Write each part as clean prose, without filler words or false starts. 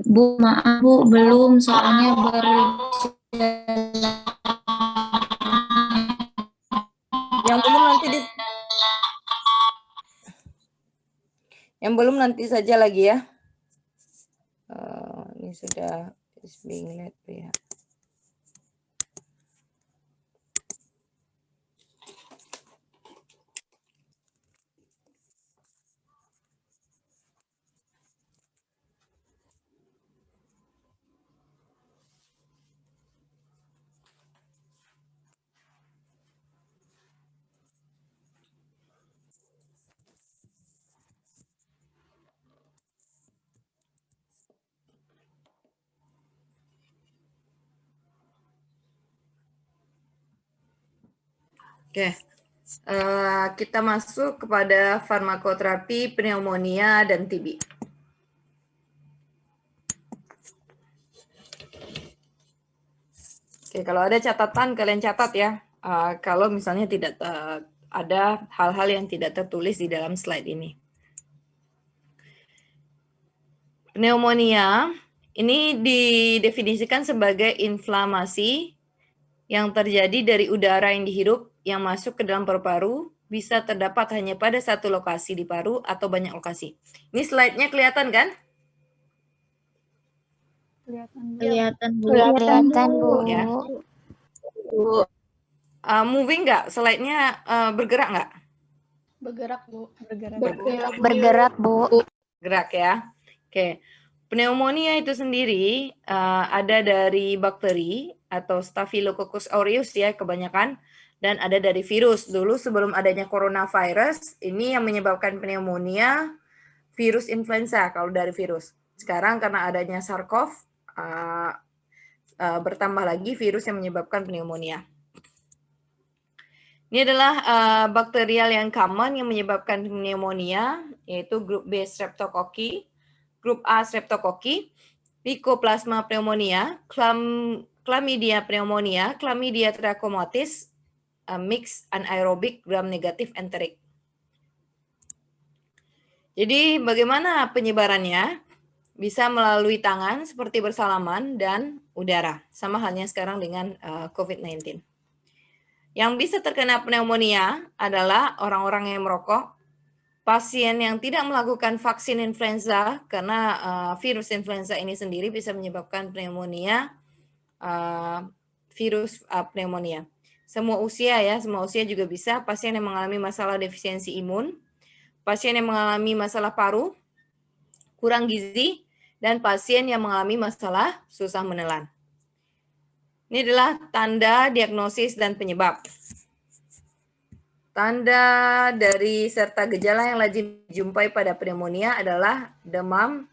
Bu, maaf Bu, belum soalnya baru yang belum nanti saja lagi ya. Ini sudah is being led ya. Oke, kita masuk kepada farmakoterapi pneumonia dan TB. Oke, kalau ada catatan kalian catat ya. Kalau misalnya tidak ada hal-hal yang tidak tertulis di dalam slide ini. Pneumonia ini didefinisikan sebagai inflamasi yang terjadi dari udara yang dihirup yang masuk ke dalam paru-paru bisa terdapat hanya pada satu lokasi di paru atau banyak lokasi. Ini slide-nya kelihatan kan? kelihatan Bu. Kelihatan, Bu. Ya. Moving nggak? Slide-nya bergerak nggak? Bergerak, Bu. Bergerak, Bu. Gerak ya. Oke. Pneumonia itu sendiri ada dari bakteri atau Staphylococcus aureus ya kebanyakan, dan ada dari virus. Dulu sebelum adanya coronavirus, ini yang menyebabkan pneumonia virus influenza kalau dari virus. Sekarang karena adanya SARS-CoV, bertambah lagi virus yang menyebabkan pneumonia. Ini adalah bakterial yang common yang menyebabkan pneumonia, yaitu grup B Streptococcus, grup A Streptococcus, Mycoplasma pneumonia, Chlamydia pneumonia, Chlamydia trachomatis, mixed anaerobic gram negatif enteric. Jadi bagaimana penyebarannya? Bisa melalui tangan seperti bersalaman dan udara. Sama halnya sekarang dengan COVID-19. Yang bisa terkena pneumonia adalah orang-orang yang merokok, pasien yang tidak melakukan vaksin influenza karena virus influenza ini sendiri bisa menyebabkan pneumonia, virus pneumonia. Semua usia ya, semua usia juga bisa. Pasien yang mengalami masalah defisiensi imun, pasien yang mengalami masalah paru, kurang gizi, dan pasien yang mengalami masalah susah menelan. Ini adalah tanda, diagnosis, dan penyebab. Tanda dari serta gejala yang lazim dijumpai pada pneumonia adalah demam,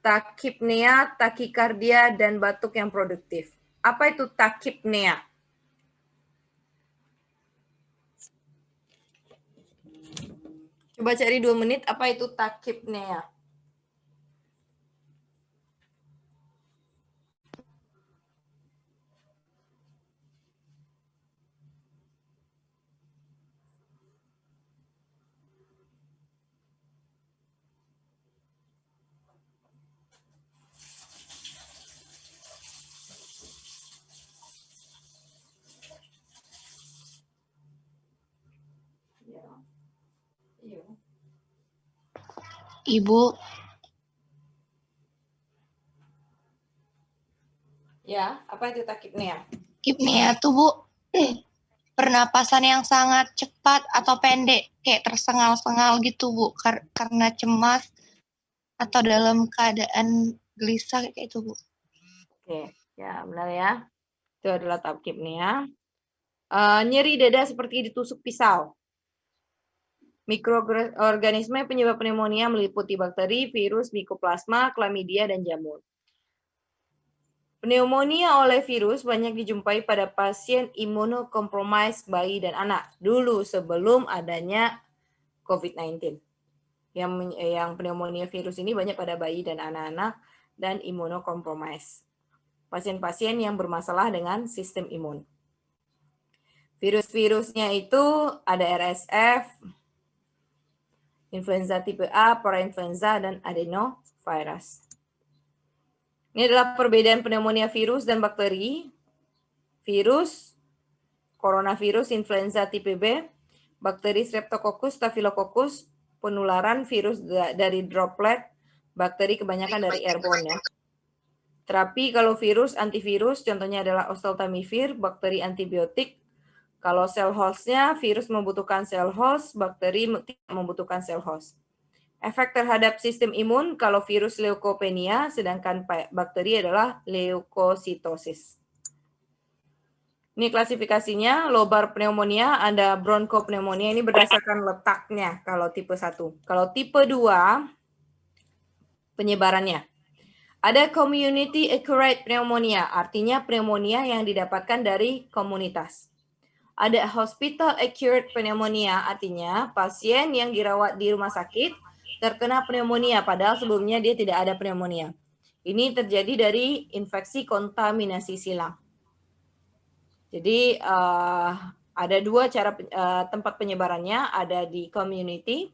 takipnea, takikardia, dan batuk yang produktif. Apa itu takipnea? Coba cari 2 menit, apa itu takipnea? Ibu. Ya, apa itu takipnea? Takipnea tuh, Bu, pernapasan yang sangat cepat atau pendek, kayak tersengal-sengal gitu, Bu, karena cemas atau dalam keadaan gelisah kayak itu, Bu. Oke, ya benar ya. Itu adalah takipnea. Nyeri dada seperti ditusuk pisau. Mikroorganisme penyebab pneumonia meliputi bakteri, virus, Mycoplasma, Chlamydia, dan jamur. Pneumonia oleh virus banyak dijumpai pada pasien imunokompromis bayi dan anak. Dulu sebelum adanya COVID-19. Yang pneumonia virus ini banyak pada bayi dan anak-anak dan imunokompromis. Pasien-pasien yang bermasalah dengan sistem imun. Virus-virusnya itu ada RSF, influenza tipe A, parainfluenza, dan adenovirus. Ini adalah perbedaan pneumonia virus dan bakteri. Virus, coronavirus, influenza tipe B, bakteri Streptococcus, Staphylococcus, penularan virus dari droplet, bakteri kebanyakan dari airborne ya. Terapi kalau virus, antivirus, contohnya adalah oseltamivir, bakteri antibiotik. Kalau sel hostnya, virus membutuhkan sel host, bakteri tidak membutuhkan sel host. Efek terhadap sistem imun, kalau virus leukopenia, sedangkan bakteri adalah leukositosis. Ini klasifikasinya, lobar pneumonia, ada bronkopneumonia, ini berdasarkan letaknya kalau tipe 1. Kalau tipe 2, penyebarannya. Ada community acquired pneumonia, artinya pneumonia yang didapatkan dari komunitas. Ada hospital acquired pneumonia, artinya pasien yang dirawat di rumah sakit terkena pneumonia, padahal sebelumnya dia tidak ada pneumonia. Ini terjadi dari infeksi kontaminasi silang. Jadi ada dua cara tempat penyebarannya, ada di community,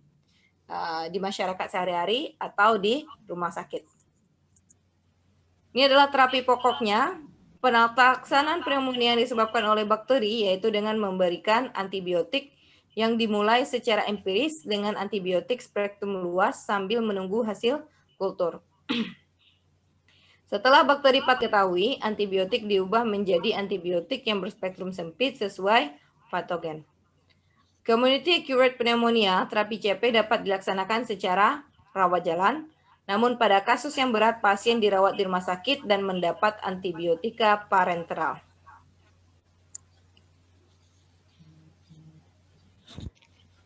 di masyarakat sehari-hari, atau di rumah sakit. Ini adalah terapi pokoknya. Pelaksanaan pneumonia yang disebabkan oleh bakteri, yaitu dengan memberikan antibiotik yang dimulai secara empiris dengan antibiotik spektrum luas sambil menunggu hasil kultur. Setelah bakteri diketahui, antibiotik diubah menjadi antibiotik yang berspektrum sempit sesuai patogen. Community acquired pneumonia, terapi CP dapat dilaksanakan secara rawat jalan, namun pada kasus yang berat, pasien dirawat di rumah sakit dan mendapat antibiotika parenteral.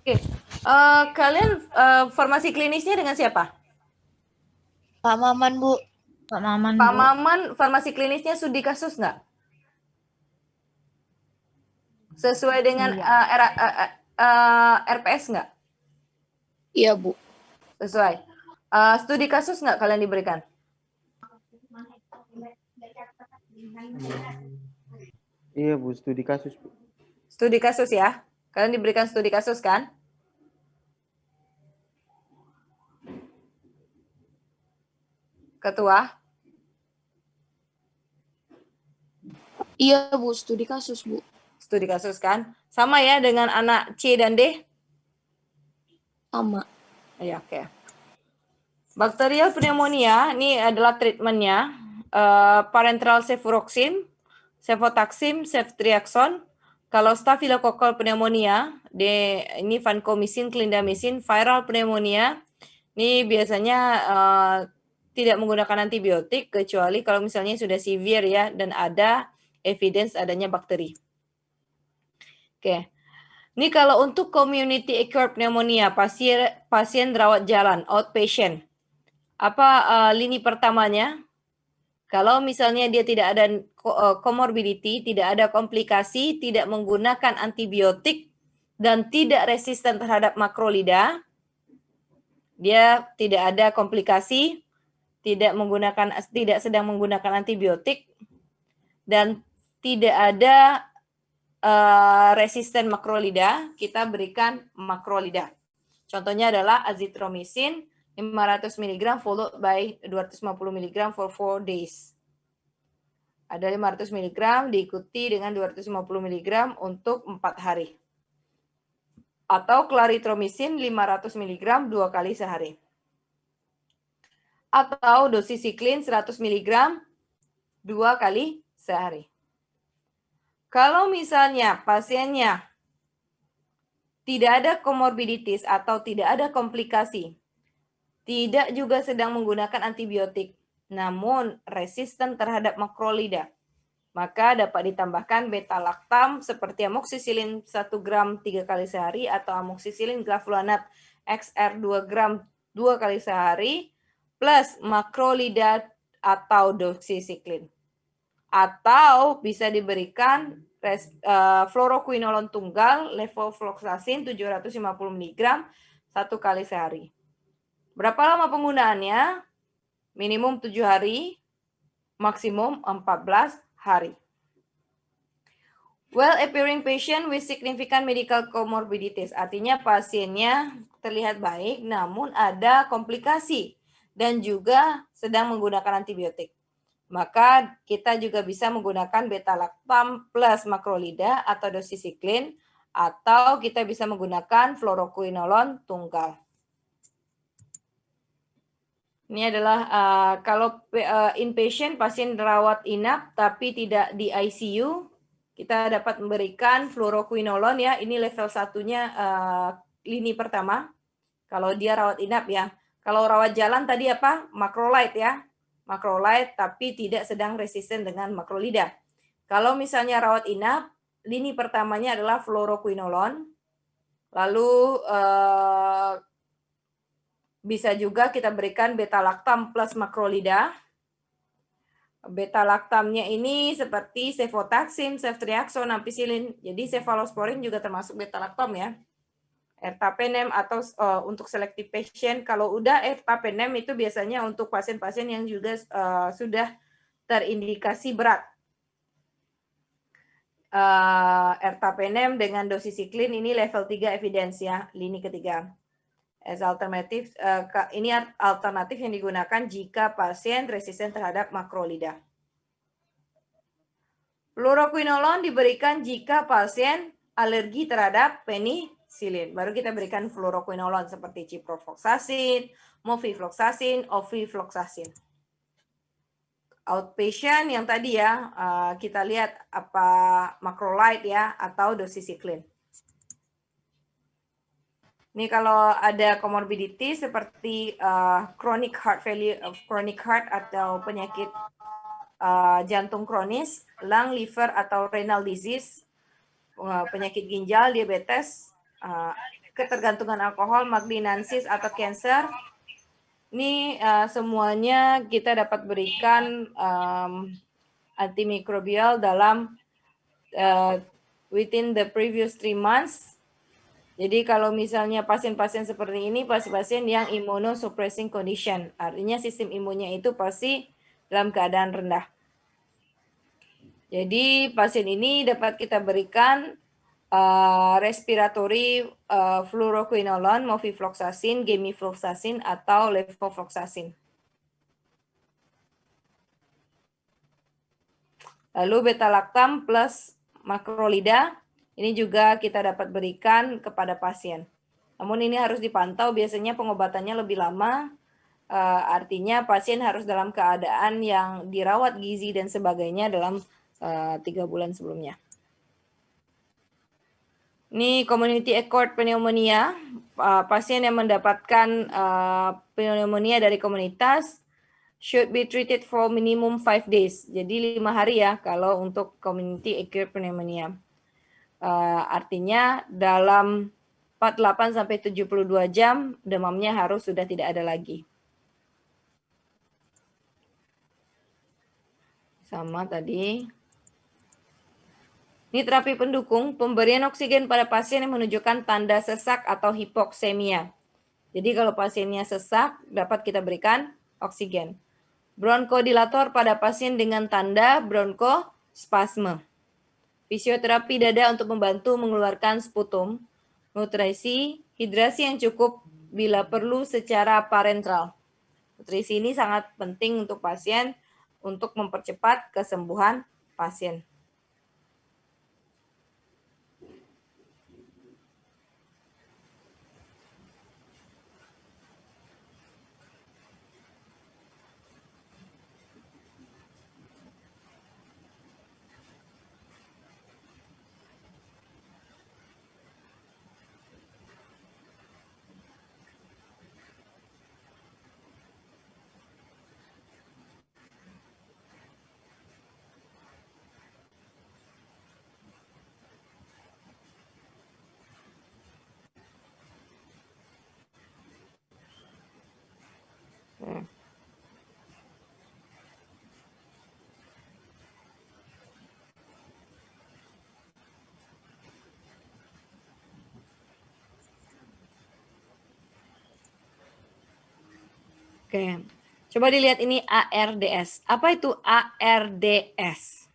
Oke, kalian formasi klinisnya dengan siapa? Pak Maman, Bu. Pak Maman, Pak Bu. Maman, formasi klinisnya studi kasus nggak? Sesuai dengan RPS nggak? Iya, Bu. Sesuai. Studi kasus nggak kalian diberikan? Iya, Bu, studi kasus, Bu. Studi kasus ya? Kalian diberikan studi kasus kan? Ketua? Iya, Bu, studi kasus, Bu. Studi kasus kan? Sama ya dengan anak C dan D? Sama. Iya, oke. Bakterial pneumonia, ini adalah treatmentnya. Parenteral cefuroxime, cefotaxime, ceftriaxone. Kalau staphylococcal pneumonia, ini vancomycin, clindamycin. Viral pneumonia, ini biasanya tidak menggunakan antibiotik, kecuali kalau misalnya sudah severe ya, dan ada evidence adanya bakteri. Oke. Ini kalau untuk community acquired pneumonia, pasien rawat jalan, outpatient. Apa lini pertamanya? Kalau misalnya dia tidak ada comorbidity, tidak ada komplikasi, tidak menggunakan antibiotik, dan tidak resisten terhadap makrolida, dia tidak ada komplikasi, tidak sedang menggunakan antibiotik, dan tidak ada resisten makrolida, kita berikan makrolida. Contohnya adalah azithromycin 500 mg followed by 250 mg for 4 days. Ada 500 mg diikuti dengan 250 mg untuk 4 hari. Atau clarithromycin 500 mg 2 kali sehari. Atau doxycycline 100 mg 2 kali sehari. Kalau misalnya pasiennya tidak ada komorbiditis atau tidak ada komplikasi, tidak juga sedang menggunakan antibiotik, namun resisten terhadap makrolida, maka dapat ditambahkan beta-lactam seperti amoxicillin 1 gram 3 kali sehari atau amoxicillin glavulonat XR 2 gram 2 kali sehari plus makrolida atau doxycycline. Atau bisa diberikan fluoroquinolone tunggal levofloxacin 750 mg 1 kali sehari. Berapa lama penggunaannya? Minimum 7 hari, maksimum 14 hari. Well appearing patient with significant medical comorbidities, artinya pasiennya terlihat baik namun ada komplikasi dan juga sedang menggunakan antibiotik. Maka kita juga bisa menggunakan beta-lactam plus makrolida atau dosisiklin, atau kita bisa menggunakan fluoroquinolone tunggal. Ini adalah kalau inpatient, pasien rawat inap tapi tidak di ICU, kita dapat memberikan fluoroquinolone ya. Ini level 1-nya lini pertama. Kalau dia rawat inap ya. Kalau rawat jalan tadi apa? Macrolide ya. Macrolide tapi tidak sedang resisten dengan makrolida. Kalau misalnya rawat inap, lini pertamanya adalah fluoroquinolone. Lalu bisa juga kita berikan beta-lactam plus makrolida. Beta-lactamnya ini seperti cefotaxime, ceftriaxone, ampicillin. Jadi cefalosporin juga termasuk beta-lactam ya. Ertapenem atau untuk selective patient. Kalau udah ertapenem itu biasanya untuk pasien-pasien yang juga sudah terindikasi berat. Ertapenem dengan dosisiklin ini level 3 evidence ya, lini ketiga. As alternatif, ini alternatif yang digunakan jika pasien resisten terhadap makrolida. Fluoroquinolone diberikan jika pasien alergi terhadap penisilin. Baru kita berikan fluoroquinolone seperti ciprofloxacin, mofifloxacin, ofifloxacin. Outpatient yang tadi ya, kita lihat apa macrolide ya atau dosisiklin. Ini kalau ada comorbidity seperti chronic heart failure, chronic heart atau penyakit jantung kronis, lung, liver atau renal disease, penyakit ginjal, diabetes, ketergantungan alkohol, malignansis atau cancer. Ini semuanya kita dapat berikan antimikrobial dalam within the previous 3 months. Jadi kalau misalnya pasien-pasien seperti ini, pasien-pasien yang immunosuppressing condition, artinya sistem imunnya itu pasti dalam keadaan rendah. Jadi pasien ini dapat kita berikan respiratory fluoroquinolone, mofifloxacin, gemifloxacin, atau levofloxacin. Lalu beta-lactam plus makrolida. Ini juga kita dapat berikan kepada pasien. Namun ini harus dipantau, biasanya pengobatannya lebih lama. Artinya pasien harus dalam keadaan yang dirawat gizi dan sebagainya dalam 3 bulan sebelumnya. Ini community acquired pneumonia. Pasien yang mendapatkan pneumonia dari komunitas should be treated for minimum 5 days. Jadi 5 hari ya kalau untuk community acquired pneumonia. Artinya dalam 48 sampai 72 jam demamnya harus sudah tidak ada lagi. Sama tadi. Ini terapi pendukung, pemberian oksigen pada pasien yang menunjukkan tanda sesak atau hipoksemia. Jadi kalau pasiennya sesak dapat kita berikan oksigen. Bronkodilator pada pasien dengan tanda bronkospasme. Fisioterapi dada untuk membantu mengeluarkan sputum, nutrisi, hidrasi yang cukup bila perlu secara parenteral. Nutrisi ini sangat penting untuk pasien untuk mempercepat kesembuhan pasien. Oke, coba dilihat ini ARDS. Apa itu ARDS?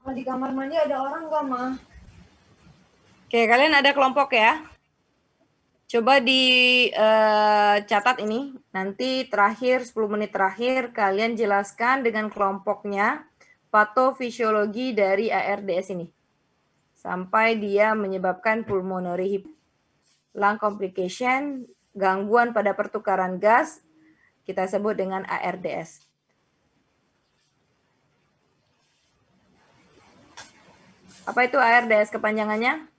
Di kamar mandi ada orang nggak, Ma? Oke, kalian ada kelompok ya? Coba dicatat ini, nanti terakhir 10 menit terakhir kalian jelaskan dengan kelompoknya patofisiologi dari ARDS ini. Sampai dia menyebabkan pulmonary lung complication, gangguan pada pertukaran gas, kita sebut dengan ARDS. Apa itu ARDS kepanjangannya?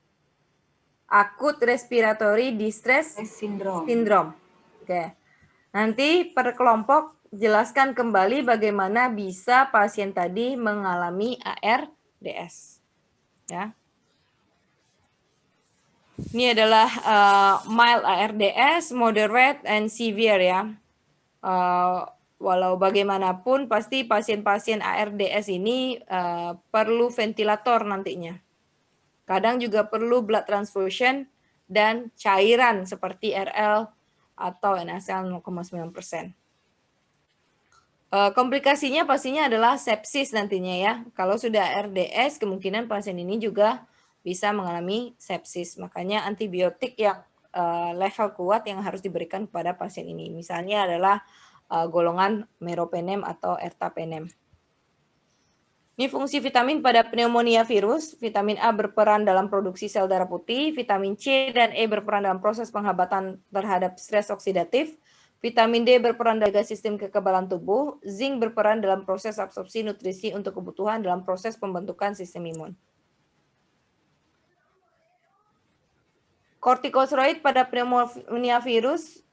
Acute Respiratory Distress Syndrome. Oke. Nanti per kelompok jelaskan kembali bagaimana bisa pasien tadi mengalami ARDS. Ya. Ini adalah mild ARDS, moderate, and severe ya. Walau bagaimanapun pasti pasien-pasien ARDS ini perlu ventilator nantinya. Kadang juga perlu blood transfusion dan cairan seperti RL atau NaCl 0,9%. Komplikasinya pastinya adalah sepsis nantinya ya. Kalau sudah ARDS, kemungkinan pasien ini juga bisa mengalami sepsis. Makanya antibiotik yang level kuat yang harus diberikan kepada pasien ini. Misalnya adalah golongan meropenem atau ertapenem. Ini fungsi vitamin pada pneumonia virus. Vitamin A berperan dalam produksi sel darah putih. Vitamin C dan E berperan dalam proses penghambatan terhadap stres oksidatif. Vitamin D berperan dalam sistem kekebalan tubuh. Zinc berperan dalam proses absorpsi nutrisi untuk kebutuhan dalam proses pembentukan sistem imun. Kortikosteroid pada pneumonia virus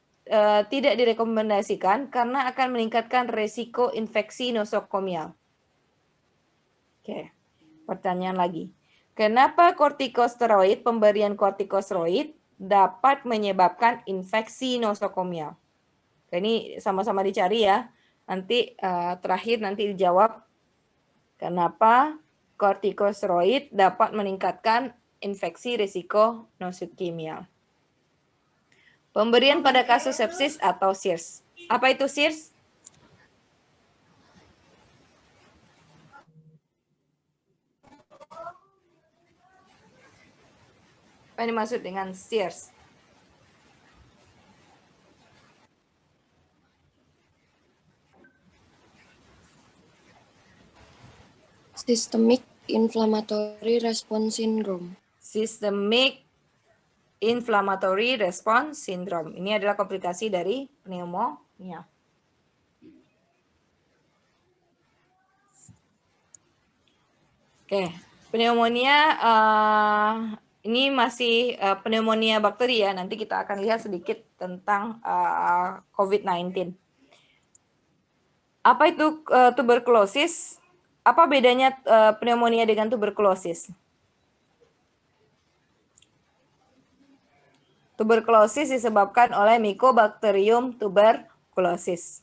tidak direkomendasikan karena akan meningkatkan resiko infeksi nosokomial. Oke, pertanyaan lagi. Kenapa kortikosteroid, pemberian kortikosteroid dapat menyebabkan infeksi nosokomial? Oke, ini sama-sama dicari ya. Nanti terakhir nanti dijawab kenapa kortikosteroid dapat meningkatkan infeksi risiko nosokomial. Pemberian pada kasus sepsis atau SIRS. Apa itu SIRS? Apa yang dimaksud dengan SIRS? Systemic Inflammatory Response Syndrome. Systemic Inflammatory Response Syndrome. Ini adalah komplikasi dari pneumonia. Oke, pneumonia ini masih pneumonia bakteri ya. Nanti kita akan lihat sedikit tentang COVID-19. Apa itu tuberkulosis? Apa bedanya pneumonia dengan tuberkulosis? Tuberkulosis disebabkan oleh Mycobacterium tuberculosis.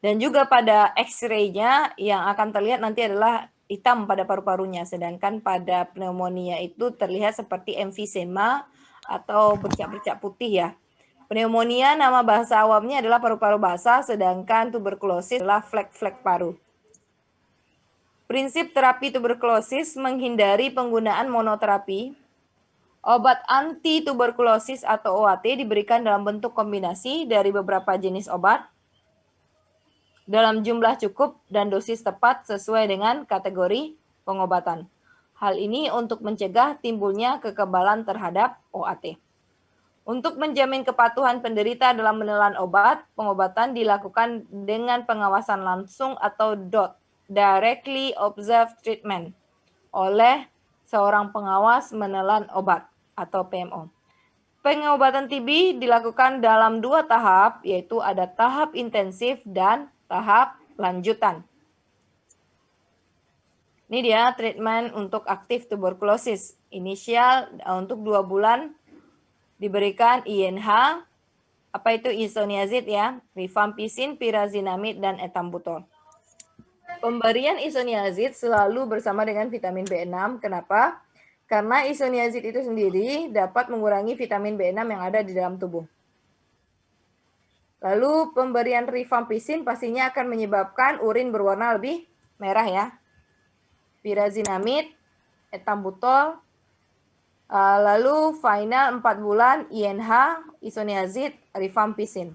Dan juga pada X-ray-nya yang akan terlihat nanti adalah hitam pada paru-parunya, sedangkan pada pneumonia itu terlihat seperti emfisema atau bercak-bercak putih ya. Pneumonia nama bahasa awamnya adalah paru-paru basah, sedangkan tuberkulosis adalah flek-flek paru. Prinsip terapi tuberkulosis menghindari penggunaan monoterapi. Obat anti tuberkulosis atau OAT diberikan dalam bentuk kombinasi dari beberapa jenis obat dalam jumlah cukup dan dosis tepat sesuai dengan kategori pengobatan. Hal ini untuk mencegah timbulnya kekebalan terhadap OAT. Untuk menjamin kepatuhan penderita dalam menelan obat, pengobatan dilakukan dengan pengawasan langsung atau DOT, Directly Observed Treatment, oleh seorang pengawas menelan obat atau PMO. Pengobatan TB dilakukan dalam 2 tahap, yaitu ada tahap intensif dan tahap lanjutan. Ini dia treatment untuk aktif tuberkulosis. Inisial untuk 2 bulan diberikan INH, apa itu isoniazid ya, rifampicin, pyrazinamide, dan etambutol. Pemberian isoniazid selalu bersama dengan vitamin B6. Kenapa? Karena isoniazid itu sendiri dapat mengurangi vitamin B6 yang ada di dalam tubuh. Lalu pemberian rifampicin pastinya akan menyebabkan urin berwarna lebih merah ya. Pyrazinamide, etambutol, Lalu final 4 bulan INH, isoniazid, rifampicin.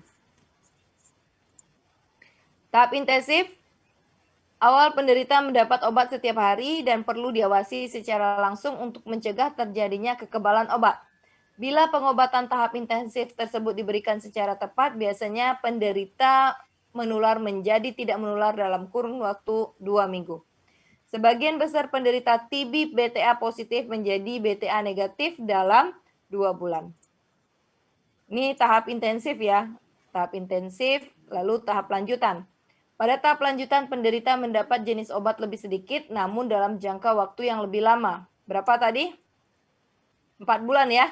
Tahap intensif, awal penderita mendapat obat setiap hari dan perlu diawasi secara langsung untuk mencegah terjadinya kekebalan obat. Bila pengobatan tahap intensif tersebut diberikan secara tepat, biasanya penderita menular menjadi tidak menular dalam kurun waktu 2 minggu. Sebagian besar penderita TB BTA positif menjadi BTA negatif dalam 2 bulan. Ini tahap intensif ya. Tahap intensif, lalu tahap lanjutan. Pada tahap lanjutan, penderita mendapat jenis obat lebih sedikit, namun dalam jangka waktu yang lebih lama. Berapa tadi? 4 bulan ya.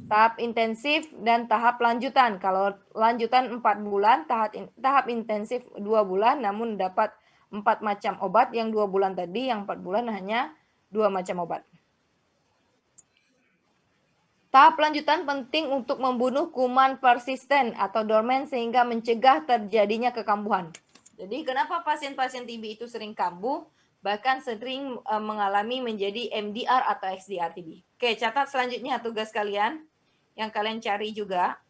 Tahap intensif dan tahap lanjutan. Kalau lanjutan 4 bulan, tahap intensif 2 bulan, namun dapat 4 macam obat. Yang 2 bulan tadi, yang 4 bulan hanya 2 macam obat. Tahap lanjutan penting untuk membunuh kuman persisten atau dorman sehingga mencegah terjadinya kekambuhan. Jadi kenapa pasien-pasien TB itu sering kambuh, bahkan sering mengalami menjadi MDR atau XDR TB. Oke, catat selanjutnya tugas kalian yang kalian cari juga.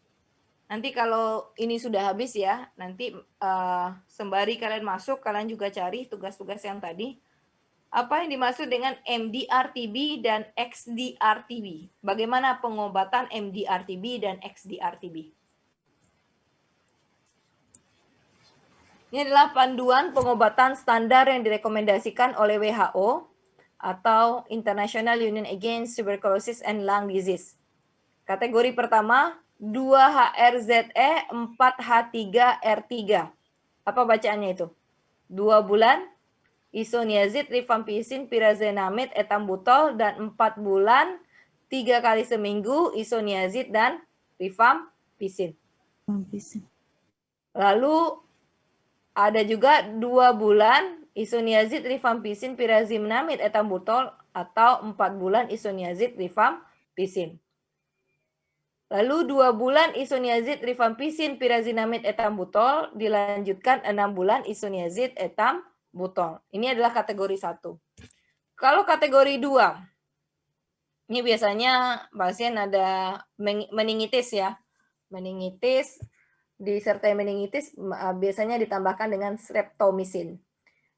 Nanti kalau ini sudah habis ya, nanti sembari kalian masuk, kalian juga cari tugas-tugas yang tadi. Apa yang dimaksud dengan MDR-TB dan XDR-TB? Bagaimana pengobatan MDR-TB dan XDR-TB? Ini adalah panduan pengobatan standar yang direkomendasikan oleh WHO atau International Union Against Tuberculosis and Lung Disease. Kategori pertama, 2-HRZE, 4H3R3. Apa bacaannya itu? 2 bulan, isoniazid, rifampicin, pyrazinamide, etambutol, dan 4 bulan, 3 kali seminggu, isoniazid dan rifampicin. Lalu ada juga 2 bulan, isoniazid, rifampicin, pyrazinamide, etambutol, atau 4 bulan, isoniazid, rifampicin. Lalu 2 bulan isoniazid, rifampicin, pyrazinamide, etambutol, dilanjutkan 6 bulan isoniazid, etambutol. Ini adalah kategori 1. Kalau kategori 2, ini biasanya pasien ada meningitis ya. Meningitis, disertai meningitis biasanya ditambahkan dengan streptomycin.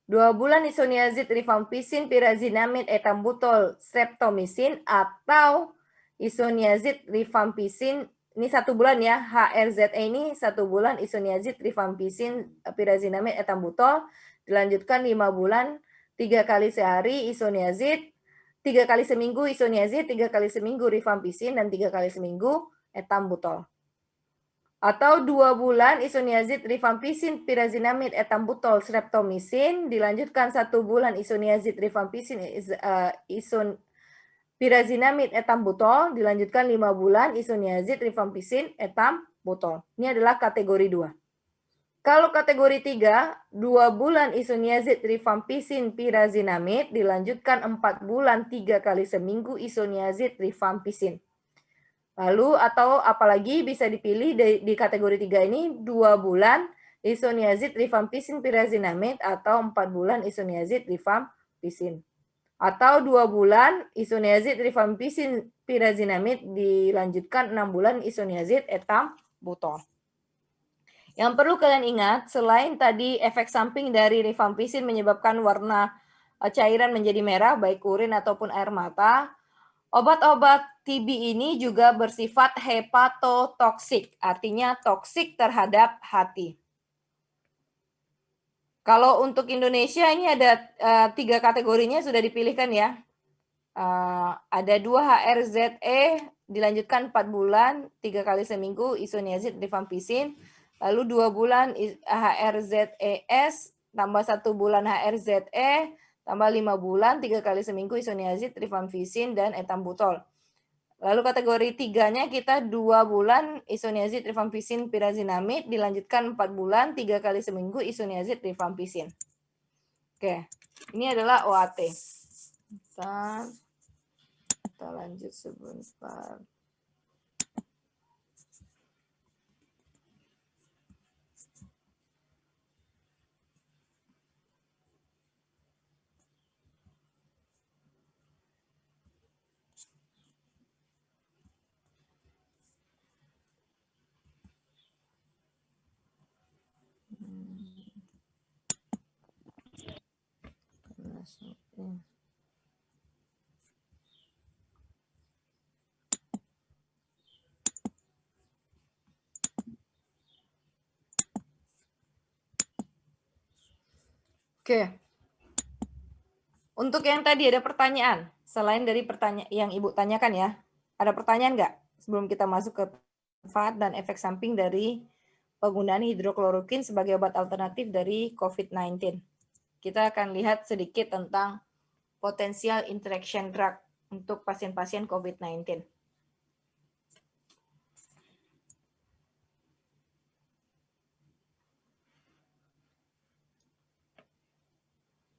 2 bulan isoniazid, rifampicin, pyrazinamide, etambutol, streptomycin, atau isoniazid, rifampicin, ini 1 bulan ya, HRZE ini 1 bulan isoniazid, rifampicin, pyrazinamide, etambutol, dilanjutkan 5 bulan, 3 kali sehari isoniazid, 3 kali seminggu isoniazid, 3 kali seminggu rifampicin, dan 3 kali seminggu etambutol. Atau 2 bulan isoniazid, rifampicin, pyrazinamide, etambutol, streptomycin, dilanjutkan 1 bulan isoniazid, rifampicin, pyrazinamide, etambutol, dilanjutkan 5 bulan isoniazid, rifampicin, etambutol. Ini adalah kategori 2. Kalau kategori 3, 2 bulan isoniazid, rifampicin, pyrazinamide, dilanjutkan 4 bulan 3 kali seminggu isoniazid, rifampicin. Lalu atau apalagi bisa dipilih di kategori 3 ini 2 bulan isoniazid, rifampicin, pyrazinamide, atau 4 bulan isoniazid, rifampicin. Atau 2 bulan isoniazid, rifampicin, pyrazinamide, dilanjutkan 6 bulan isoniazid, etambutol. Yang perlu kalian ingat, selain tadi efek samping dari rifampicin menyebabkan warna cairan menjadi merah, baik urin ataupun air mata, obat-obat TB ini juga bersifat hepatotoksik, artinya toksik terhadap hati. Kalau untuk Indonesia ini ada 3 kategorinya sudah dipilihkan ya. Ada 2 HRZE, dilanjutkan 4 bulan, 3 kali seminggu, isoniazid, rifampicin. Lalu 2 bulan HRZES, tambah 1 bulan HRZE, tambah 5 bulan, 3 kali seminggu, isoniazid, rifampicin, dan etambutol. Lalu kategori 3-nya kita 2 bulan isoniazid, rifampicin, pyrazinamide, dilanjutkan 4 bulan, 3 kali seminggu, isoniazid, rifampicin. Oke, ini adalah OAT. Kita lanjut sebentar. Oke. Untuk yang tadi ada pertanyaan, selain dari pertanyaan yang Ibu tanyakan ya, ada pertanyaan nggak sebelum kita masuk ke manfaat dan efek samping dari penggunaan hidrokloroquine sebagai obat alternatif dari COVID-19? Kita akan lihat sedikit tentang potensial interaction drug untuk pasien-pasien COVID-19.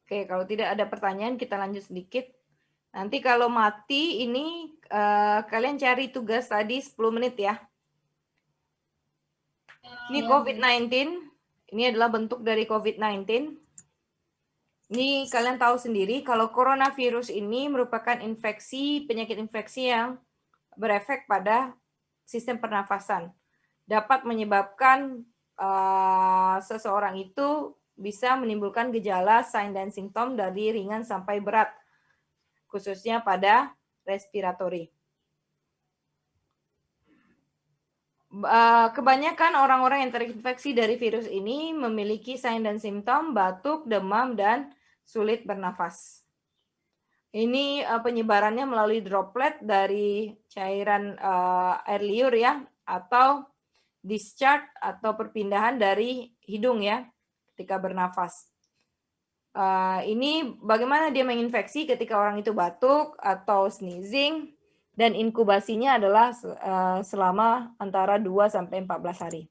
Oke, kalau tidak ada pertanyaan, kita lanjut sedikit. Nanti kalau mati ini kalian cari tugas tadi 10 menit ya. Ini COVID-19, ini adalah bentuk dari COVID-19. Ini kalian tahu sendiri kalau coronavirus ini merupakan penyakit infeksi yang berefek pada sistem pernafasan. Dapat menyebabkan seseorang itu bisa menimbulkan gejala, sign dan simptom dari ringan sampai berat, khususnya pada respiratory. Kebanyakan orang-orang yang terinfeksi dari virus ini memiliki sign dan simptom batuk, demam, dan sulit bernafas. Ini penyebarannya melalui droplet dari cairan air liur ya, atau discharge atau perpindahan dari hidung ya ketika bernafas. Ini bagaimana dia menginfeksi ketika orang itu batuk atau sneezing, dan inkubasinya adalah selama antara 2 sampai 14 hari.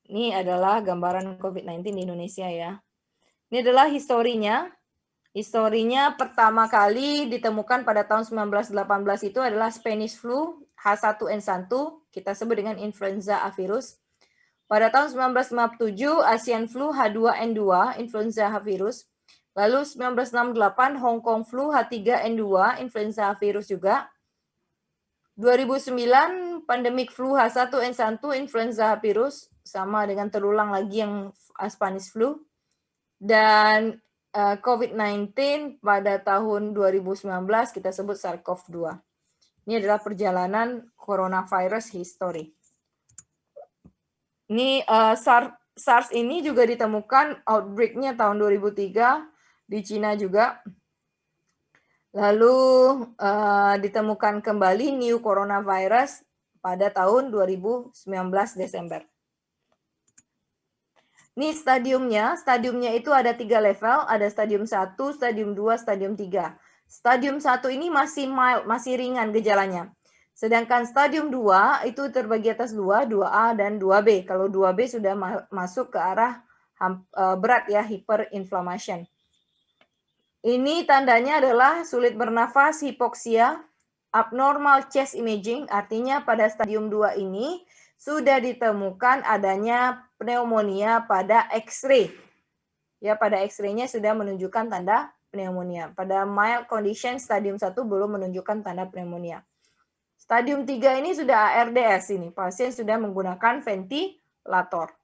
Ini adalah gambaran COVID-19 di Indonesia ya. Ini adalah historinya. Historinya pertama kali ditemukan pada tahun 1918 itu adalah Spanish flu H1N1, kita sebut dengan influenza A virus. Pada tahun 1957, Asian flu H2N2, influenza H virus. Lalu 1968, Hong Kong flu H3N2, influenza H virus juga. 2009, pandemic flu H1N1, influenza H virus, sama dengan terulang lagi yang Spanish flu. Dan COVID-19 pada tahun 2019 kita sebut SARS-CoV-2. Ini adalah perjalanan coronavirus history. Ini SARS ini juga ditemukan outbreak-nya tahun 2003 di Cina juga. Lalu ditemukan kembali new coronavirus pada tahun 2019 Desember. Ini stadiumnya itu ada 3 level, ada stadium 1, stadium 2, stadium 3. Stadium 1 ini masih mild, masih ringan gejalanya. Sedangkan stadium 2 itu terbagi atas 2, 2A dan 2B. Kalau 2B sudah masuk ke arah berat ya, hyperinflammation. Ini tandanya adalah sulit bernafas, hipoksia, abnormal chest imaging, artinya pada stadium 2 ini sudah ditemukan adanya pneumonia pada X-ray. Ya, pada X-ray-nya sudah menunjukkan tanda pneumonia. Pada mild condition stadium 1 belum menunjukkan tanda pneumonia. Stadium 3 ini sudah ARDS ini, pasien sudah menggunakan ventilator.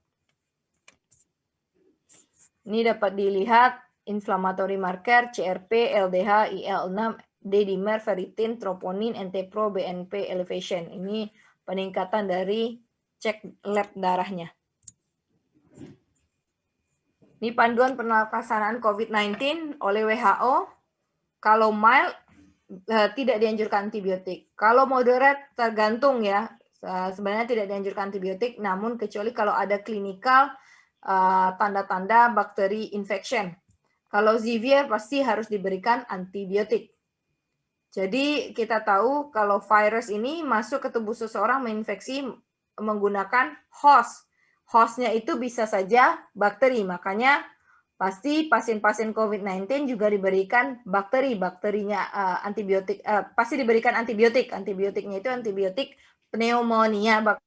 Ini dapat dilihat inflammatory marker, CRP, LDH, IL-6, D-dimer, ferritin, troponin, NT-pro, BNP, elevation. Ini peningkatan dari cek lab darahnya. Ini panduan pelaksanaan COVID-19 oleh WHO. Kalau mild, tidak dianjurkan antibiotik. Kalau moderate tergantung ya, sebenarnya tidak dianjurkan antibiotik, namun kecuali kalau ada klinikal tanda-tanda bakteri infection. Kalau severe pasti harus diberikan antibiotik. Jadi kita tahu kalau virus ini masuk ke tubuh seseorang menginfeksi menggunakan host. Hostnya itu bisa saja bakteri, makanya pasti pasien-pasien COVID-19 juga diberikan bakterinya antibiotik, pasti diberikan antibiotik. Antibiotiknya itu antibiotik pneumonia.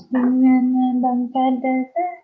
Dengan bangsa dasar.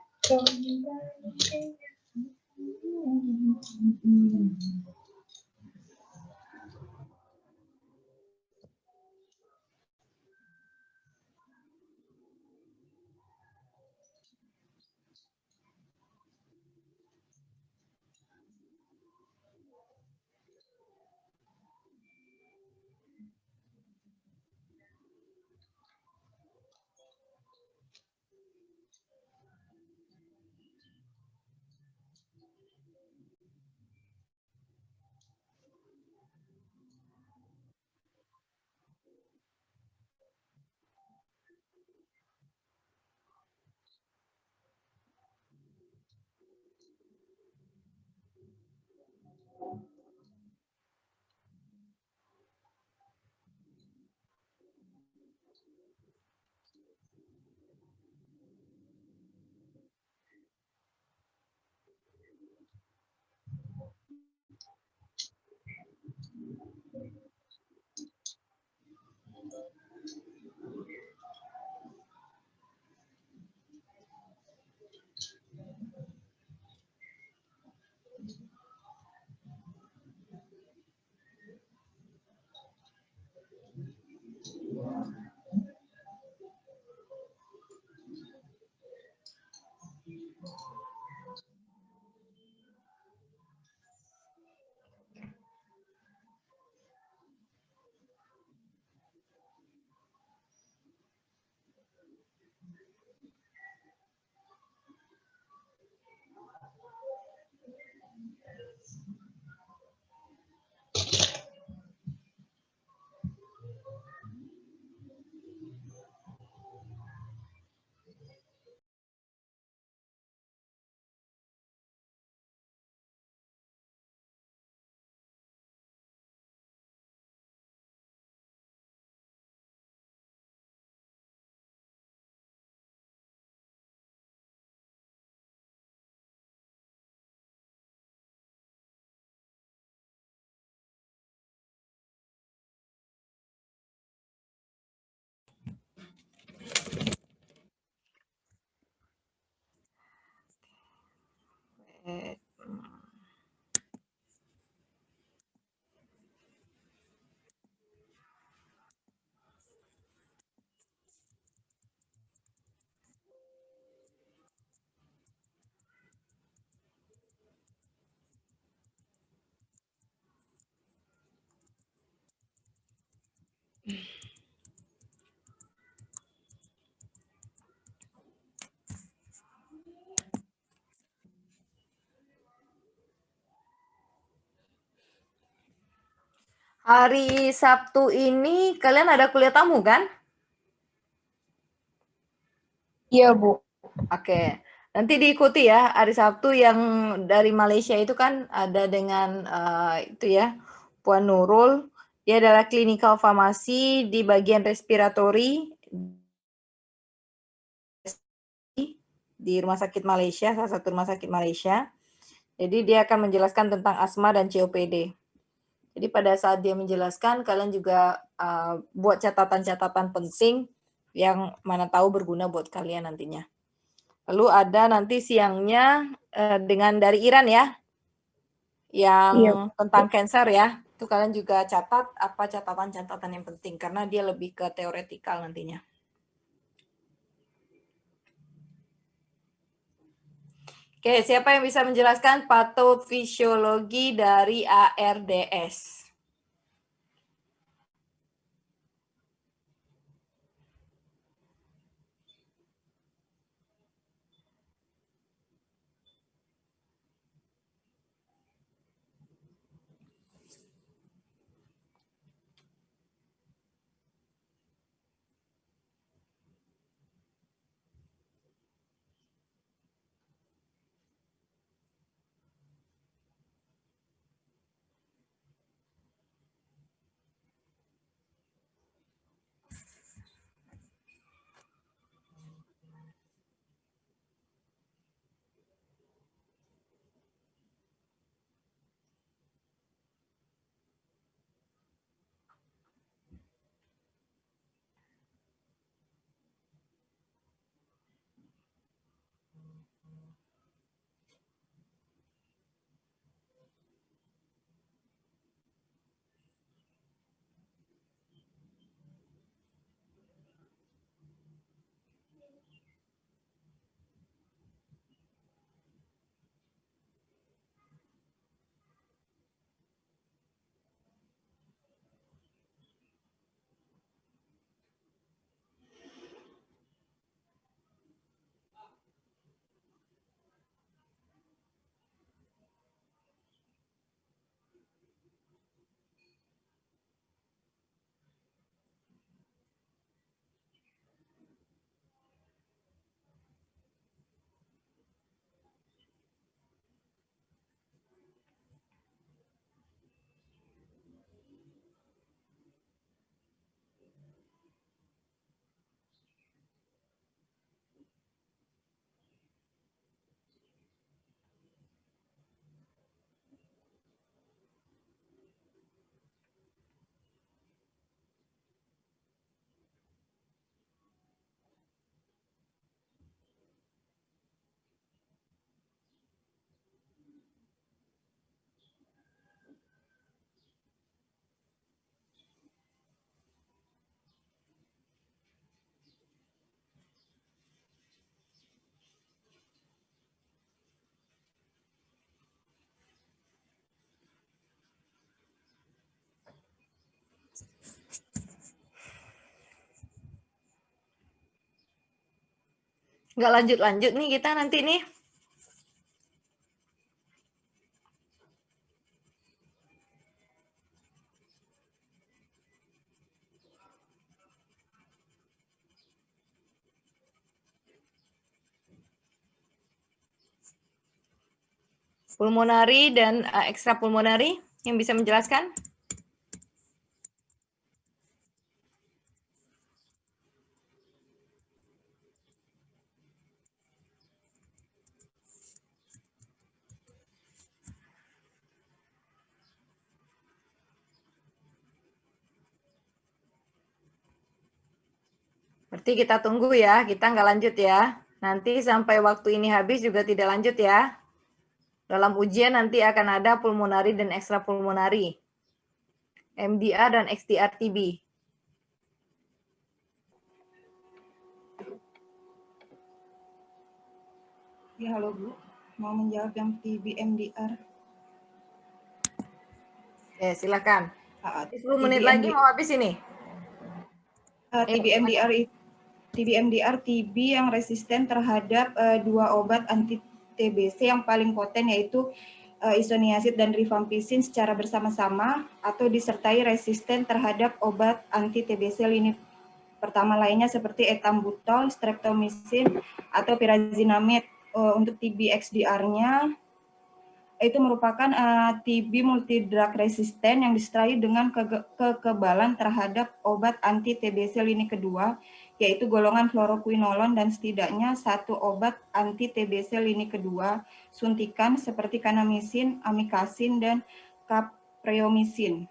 Eh, Hari Sabtu ini kalian ada kuliah tamu kan? Iya, Bu. Oke, nanti diikuti ya hari Sabtu yang dari Malaysia itu kan ada dengan itu ya Puan Nurul. Dia adalah clinical pharmacy di bagian respiratory di rumah sakit Malaysia, salah satu rumah sakit Malaysia. Jadi dia akan menjelaskan tentang asma dan COPD. Jadi pada saat dia menjelaskan, kalian juga buat catatan-catatan penting yang mana tahu berguna buat kalian nantinya. Lalu ada nanti siangnya dengan dari Iran ya, yang tentang cancer ya. Itu kalian juga catat apa catatan-catatan yang penting karena dia lebih ke teoretikal nantinya. Oke, siapa yang bisa menjelaskan patofisiologi dari ARDS? Nggak lanjut-lanjut nih kita nanti nih. Pulmonari dan ekstra pulmonari yang bisa menjelaskan? Berarti kita tunggu ya, kita nggak lanjut ya. Nanti sampai waktu ini habis juga tidak lanjut ya. Dalam ujian nanti akan ada pulmonari dan ekstra pulmonari. MDR dan XDR TB. Ya, halo Bu. Mau menjawab yang TB MDR. Silakan. 10 menit TB lagi mau habis ini. TB MDR TB yang resisten terhadap dua obat anti TBC yang paling poten yaitu isoniazid dan rifampicin secara bersama-sama atau disertai resisten terhadap obat anti TBC lini pertama lainnya seperti etambutol, streptomycin atau pyrazinamide. Untuk TB XDR-nya itu merupakan TB multidrug resisten yang disertai dengan kekebalan terhadap obat anti TBC lini kedua, yaitu golongan fluoroquinolon dan setidaknya satu obat anti TBC lini kedua suntikan seperti kanamisin, amikasin, dan capreomycin.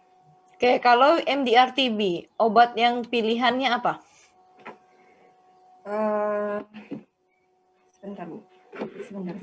Oke, kalau MDR TB, obat yang pilihannya apa? Sebentar Bu, sebentar.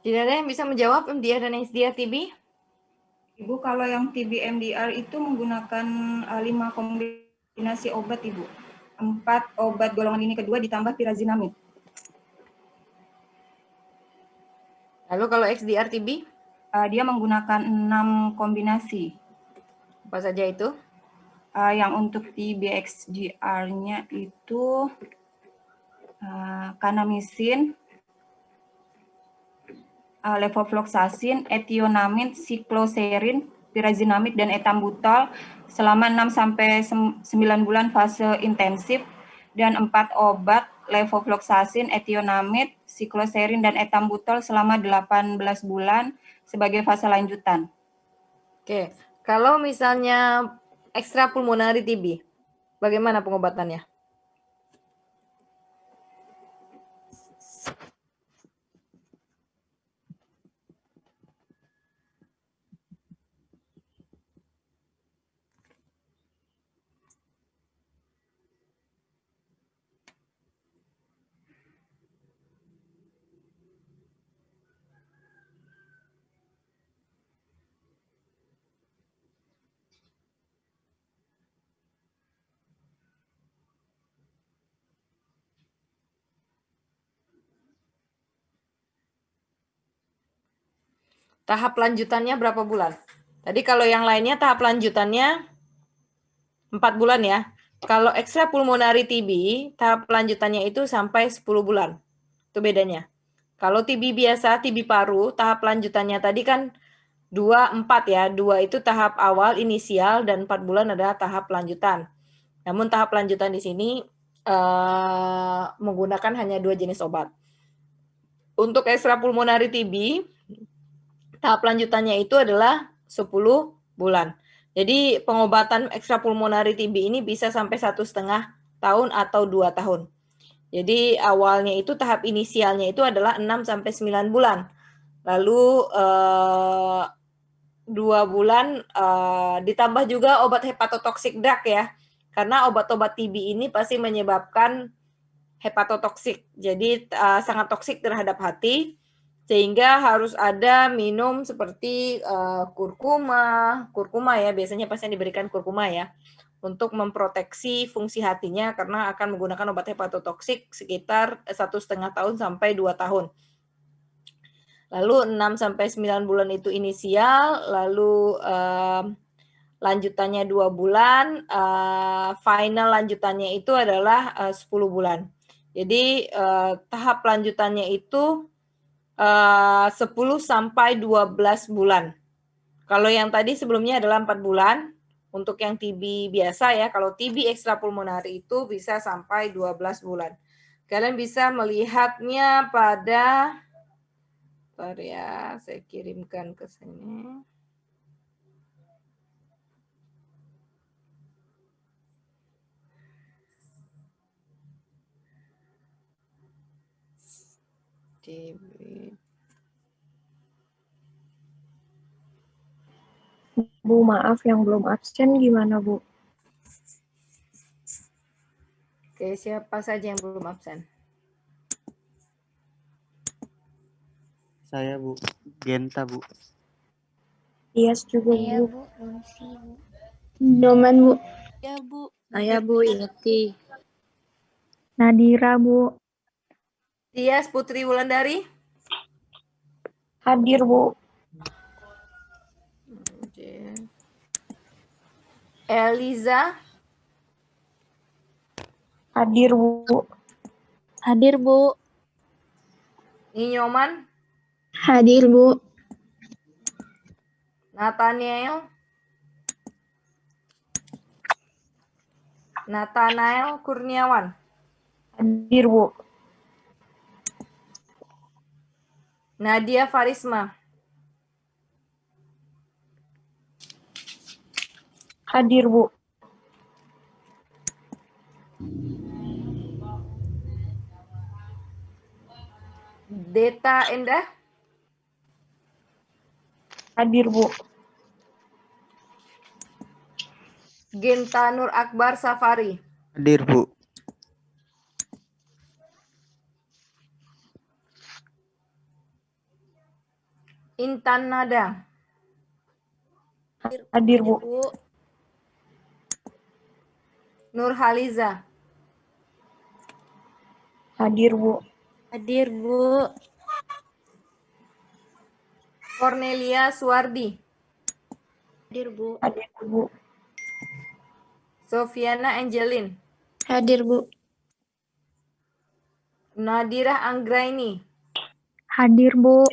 Tidak ada yang bisa menjawab MDR dan SDR TB? Ibu, kalau yang TB MDR itu menggunakan 5 kombinasi obat, Ibu. 4 obat golongan ini kedua ditambah pirazinamid. Lalu kalau XDR TB? Dia menggunakan 6 kombinasi. Apa saja itu? Yang untuk TB XDR-nya itu kanamisin, levofloxacin, ethionamid, sikloserin, pirazinamid, dan etambutol selama 6-9 bulan fase intensif, dan 4 obat levofloxacin, ethionamid, sikloserin, dan etambutol selama 18 bulan sebagai fase lanjutan. Oke, kalau misalnya ekstrapulmonari TB, bagaimana pengobatannya? Tahap lanjutannya berapa bulan? Tadi kalau yang lainnya tahap lanjutannya 4 bulan ya. Kalau ekstrapulmonari TB, tahap lanjutannya itu sampai 10 bulan. Itu bedanya. Kalau TB biasa, TB paru, tahap lanjutannya tadi kan 2, 4 ya. 2 itu tahap awal inisial dan 4 bulan adalah tahap lanjutan. Namun tahap lanjutan di sini menggunakan hanya 2 jenis obat. Untuk ekstrapulmonari TB, tahap lanjutannya itu adalah 10 bulan. Jadi pengobatan ekstrapulmonari TB ini bisa sampai 1,5 tahun atau 2 tahun. Jadi awalnya itu tahap inisialnya itu adalah 6-9 bulan. Lalu 2 bulan ditambah juga obat hepatotoxic drug ya. Karena obat-obat TB ini pasti menyebabkan hepatotoksik. Jadi sangat toksik terhadap hati. Sehingga harus ada minum seperti kurkuma ya, biasanya pasien diberikan kurkuma ya, untuk memproteksi fungsi hatinya karena akan menggunakan obat hepatotoksik sekitar 1,5 tahun sampai 2 tahun. Lalu 6-9 bulan itu inisial, lalu lanjutannya 2 bulan, final lanjutannya itu adalah 10 bulan. Jadi tahap lanjutannya itu 10 sampai 12 bulan. Kalau yang tadi sebelumnya adalah 4 bulan. Untuk yang TB biasa ya, kalau TB ekstrapulmonari itu bisa sampai 12 bulan. Kalian bisa melihatnya pada, bentar ya, saya kirimkan ke sini. TB. Bu, maaf yang belum absen gimana, Bu? Oke, siapa saja yang belum absen? Saya, Bu. Genta, Bu. Tias juga, Iya, Bu. Bu. Rumsi, Bu. Noman, Bu. Ya, Bu. Saya, Bu, Inti. Nadira, Bu. Tias Putri Wulandari? Hadir, Bu. Eliza? Hadir, Bu. Hadir, Bu. Ninyoman? Hadir, Bu. Nathaniel? Nathanael Kurniawan? Hadir, Bu. Nadia Farisma? Hadir, Bu. Deta Endah? Hadir, Bu. Genta Nur Akbar Safari? Hadir, Bu. Intan Nada. Hadir, Bu. Bu. Nurhaliza. Hadir, Bu. Hadir, Bu. Cornelia Suardi. Hadir, Bu. Hadir, Bu. Sofiana Angelin. Hadir, Bu. Nadirah Anggraini. Hadir, Bu.